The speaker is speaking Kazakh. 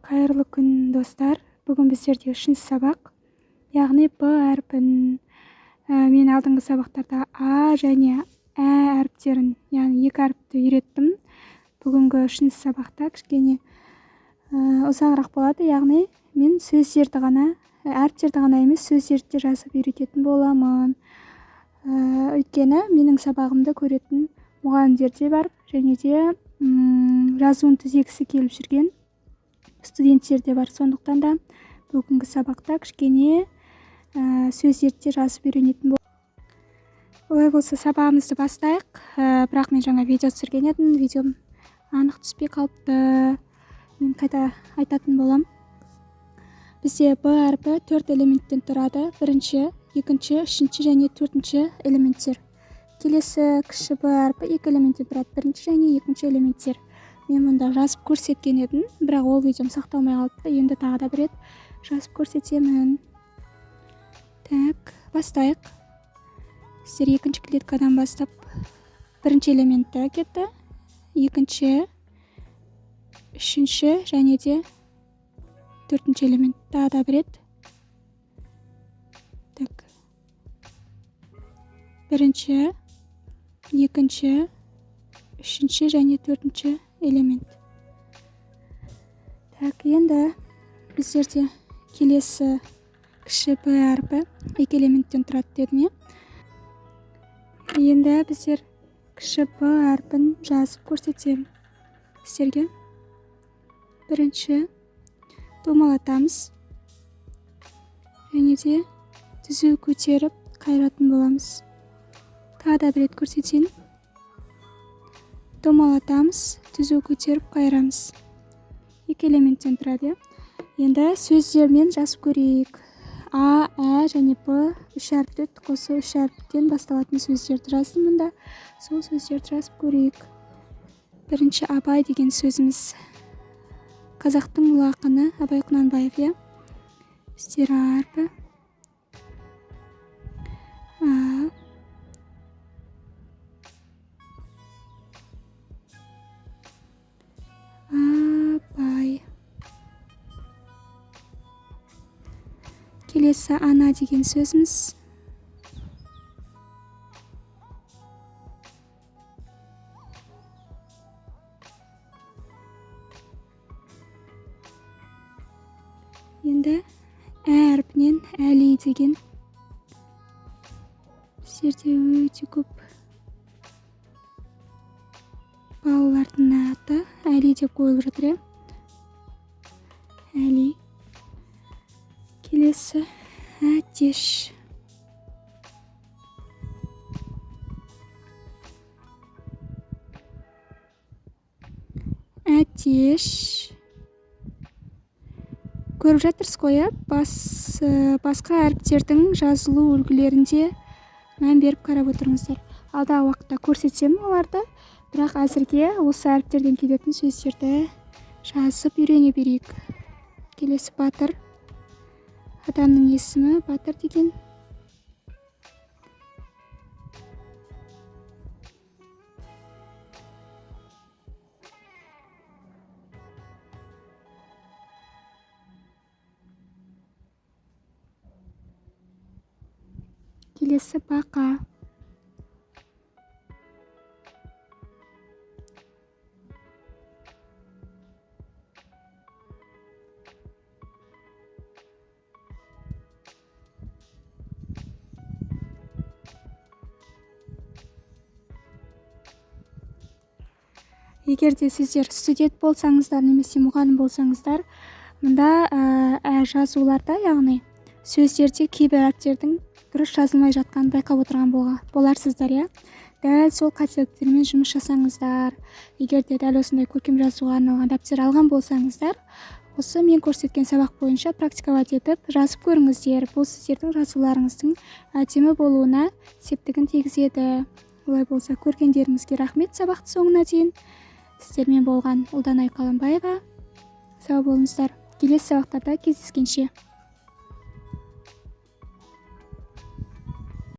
Қайырлы күн, достар. Бүгін біздерде 3-ші сабақ, яғни Б әрпін. Мен алдыңғы сабақтарда А және Ә әріптерін, яғни 2 әріпті үйреттім. Бүгінгі 3-ші сабақта кішкене ұзағырақ болады, яғни мен сөздерді ғана, әріптерді ғана емес, сөздерді де жазып үйрететін боламын. Өйткені менің сабағымды көретін мұғалімдер де бар, және де жазуын түзегісі келіп жүрген студенттер де бар. Сондықтан да бүгінгі сабақта кішкене сөздерді жазып үйренетін боламын. Олай болса, сабағымызды бастайық. Бірақ мен жаңа видео түсірген едім, видеом анық түспей қалыпты. Мен қайта айтатын болам. Бізде Б әрпі 4 элементтен тұрады. Бірінші, екінші, үшінші және төртінші элементтер. Келесі кіші Б әрпі 2 элементтен тұрады. Бірінші және екінші элементтер. Мен мұнда жазып көрсеткен едім, бірақ ол видеом сақталмай қалыпты. Енді тағы да бір рет жазып көрсетемін. Так, бастайық. Сіздер екінші клеткадан бастап бірінші элементті кетті. Екінші, үшінші және де төртінші элемент. Тағы да бір рет. Так. Бірінші, екінші, үшінші және төртінші элемент. Так, енді біздерде келесі кіші Б әрпі 2 элементтен тұрады дедім. Енді біздер кіші Б әрпін жазып көрсетемін сіздерге. Бірінші, домалатамыз және де түзу көтеріп қайыратын боламыз. Тағы да бір рет көрсетейін. Домалатамыз, түзу көтеріп қайырамыз. 2 элементтен тұрады. Енді сөздермен жазып көрейік. А, Ә және Б 3 әріпті қосу 3 әріптен басталатын сөздерді жаздым мұнда. Сол сөздерді жазып көрейік. Бірінші, Абай деген сөзіміз. Қазақтың ұлы ақыны Абай Құнанбаев. Біздер А әрпі. Абай. Келесі ана деген сөзіміз. Енді Ә әрпінен Әли деген. Біздерде өте көп балалардың аты Әли деп қойылып жатыр. Әли. Келесі Әтеш. Әтеш. Көріп жатырсыз ғой, басқа әріптердің жазылу үлгілерінде мән беріп қарап отырыңыздар. Алдағы уақытта көрсетемін оларды, бірақ әзірге осы әріптерден келетін сөздерді жазып үйрене берейік. Келесі Батыр. Адамның есімі Батыр деген. Келесі Бақа. Егер де сіздер студент болсаңыздар, немесе мұғалім болсаңыздар, мұнда жазуларда, яғни сөздерде кейбір әріптердің дұрыс жазылмай жатқанын байқап отырған боларсыздар. Дәл сол қателіктермен жұмыс жасаңыздар. Егер де дәл осындай көркем жазуға арналған дәптер алған болсаңыздар, осы мен көрсеткен сабақ бойынша практиковать етіп жазып көріңіздер. Бұл сіздердің жазуларыңыздың әдемі болуына септігін тигізеді. Олай болса, көргендеріңізге рахмет. Сабақты соңына дейін сіздермен болған Ұлданай Қаламбаева. Сау болыңыздар. Келесі сабақтарда кездескенше.